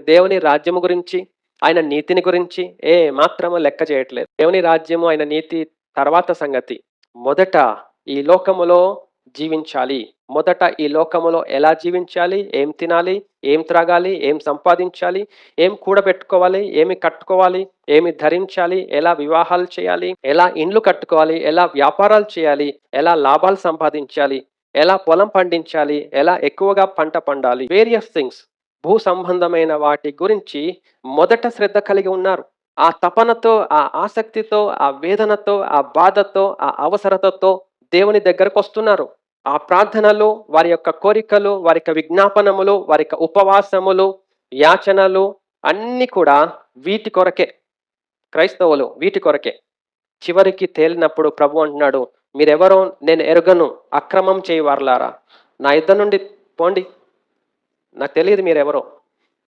దేవుని రాజ్యము గురించి, ఆయన నీతిని గురించి మాత్రము లెక్క చేయట్లేదు. దేవుని రాజ్యము, ఆయన నీతి తర్వాత సంగతి. మొదట ఈ లోకములో జీవించాలి. మొదట ఈ లోకములో ఎలా జీవించాలి, ఏం తినాలి, ఏం త్రాగాలి, ఏం సంపాదించాలి, ఏం కూడబెట్టుకోవాలి, ఏమి కట్టుకోవాలి, ఏమి ధరించాలి, ఎలా వివాహాలు చేయాలి, ఎలా ఇండ్లు కట్టుకోవాలి, ఎలా వ్యాపారాలు చేయాలి, ఎలా లాభాలు సంపాదించాలి, ఎలా పొలం పండించాలి, ఎలా ఎక్కువగా పంట పండాలి, వేరియస్ థింగ్స్, భూ సంబంధమైన వాటి గురించి మొదట శ్రద్ధ కలిగి ఉన్నారు. ఆ తపనతో, ఆ ఆసక్తితో, ఆ వేదనతో, ఆ బాధతో, ఆ అవసరతతో దేవుని దగ్గరకొస్తున్నారు. ఆ ప్రార్థనలు, వారి యొక్క కోరికలు, వారి యొక్క విజ్ఞాపనములు, వారి యొక్క ఉపవాసములు, యాచనలు అన్నీ కూడా వీటి కొరకే. క్రైస్తవులు వీటి కొరకే. చివరికి తేలినప్పుడు ప్రభు అంటున్నాడు, మీరెవరో నేను ఎరుగను, అక్రమం చేయవారులారా, నా యుద్ధ నుండి పోండి, నాకు తెలియదు మీరెవరో.